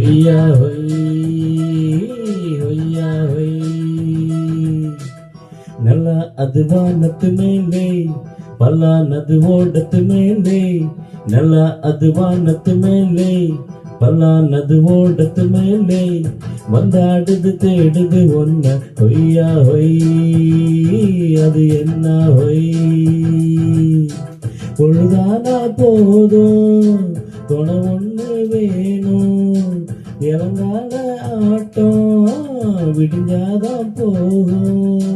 ஒய்யா Y ஒய்யா Y. நல்ல அது வானத்து மேலே பல்லானது ஓடத்து மேலே, நல்ல அது வானத்து மேலே பல்லானது ஓடத்து மேலே, வந்தாடுது தேடுது ஒன்ன ஒய்யா ஒய். அது என்ன ஒய்? பொழுதானா போதும் துணை ஒண்ணு வேணும், இறங்கால ஆட்டம் விடிஞ்சாதான் போகும்.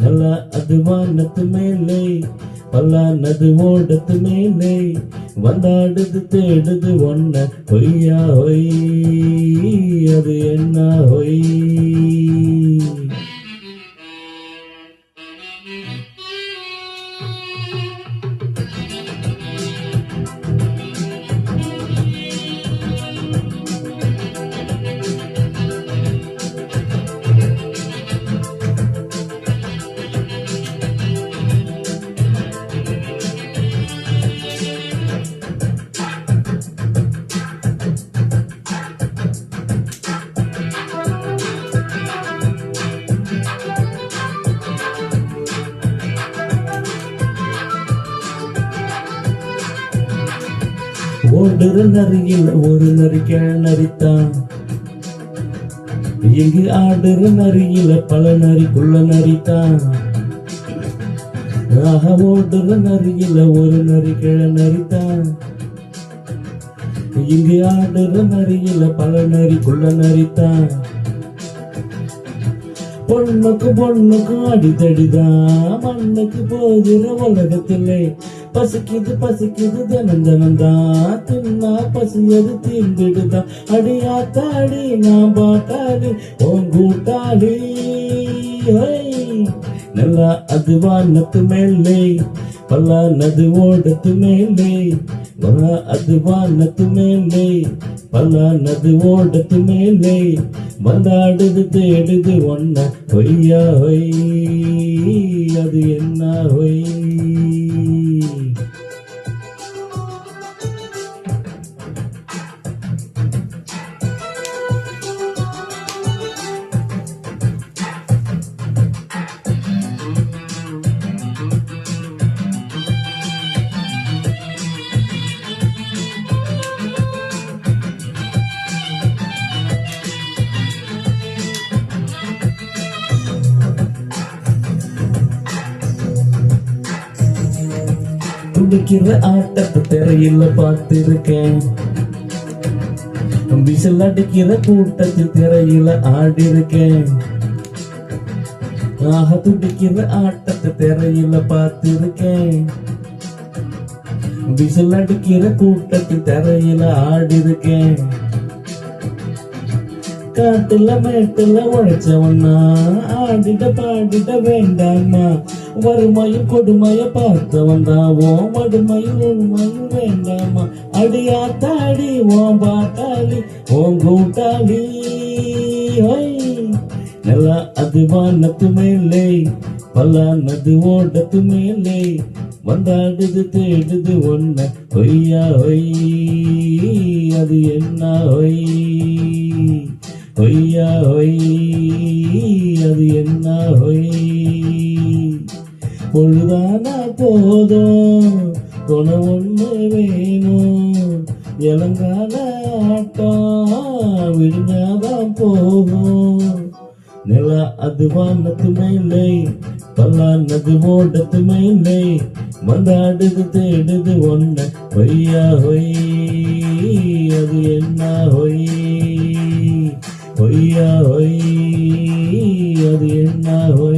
நல்லா அது வானத்து மேலே பல்லானது ஓடத்து மேலே, வந்தாடுது தேடுது ஒன்ன ஒய்யா ஒய். அது என்ன ஒய்? ஓடுற நரியில் ஒரு நரி கிழநரித்தான், இங்கு ஆடுற நரியில பல நரிக்குள்ள நரித்தான். ஆக ஓடுற நரியில ஒரு நரி கிழநரித்தான், இங்கு ஆடுற நரியில பல நரிக்குள்ள நரித்தான். பொண்ணுக்கும் அடித்தடிதான் மண்ணுக்கு போகிற உலகத்திலே, பசிக்குது பசிக்குது தினம் தினம்தான், தின்னா பசியது தீர்ந்துடுதான். அடியாத்தாடி நான் பாட்டாளி உன் கூட்டாளி. நல்லா அது வானத்து மேலே பல்லானது ஓடத்து மேலே, அது வானத்து மேலே பல்லானது ஓடத்து மேலே, வந்தாடுது தேடுது ஒன்ன ஒய்யா ஒய். அது என்ன ஒய்? துடிக்கிற ஆட்டத்தை திரையில பார்த்திருக்கேன், விசில் அடிக்கிற கூட்டத்தில் திரையில ஆடிருக்கேன். ஆக துடிக்கிற ஆட்டத்தை திரையில பார்த்திருக்கேன், விசில் அடிக்கிற கூட்டத்தில் திரையில ஆடிருக்கேன். காட்டுல மேட்டுல உழைச்சவன்னா ஆடிட பாடிட வேண்டாமா, வறுமையும் கொடுமைய பார்த்தவன் தான் ஓம் வறுமையும் உண்மையும் வேண்டாமா. அடியாத்தாடி ஓம் பாட்டாளி ஓம் கூட்டாளி. நல்லா அது வானத்து மேலே பல்லானது ஓடத்து மேலே, வந்தாடுது தேடுது ஒன்ன ஒய்யா ஒய். அது என்ன ஒய்? ஒய்யா ஒய். அது என்ன ஒய்? பொழுதானா போதும் துணை ஒண்ணு வேணும், இளங்கால ஆட்டம் விடிஞ்சாதான் போகும். நிலா அது வானத்து மேலே பல்லானது ஓடத்து மேலே, வந்தாடுது தேடுது ஒன்ன ஒய்யா ஒய். அது என்ன ஒய்? ஒய்யா ஒய். அது என்ன ஒய்?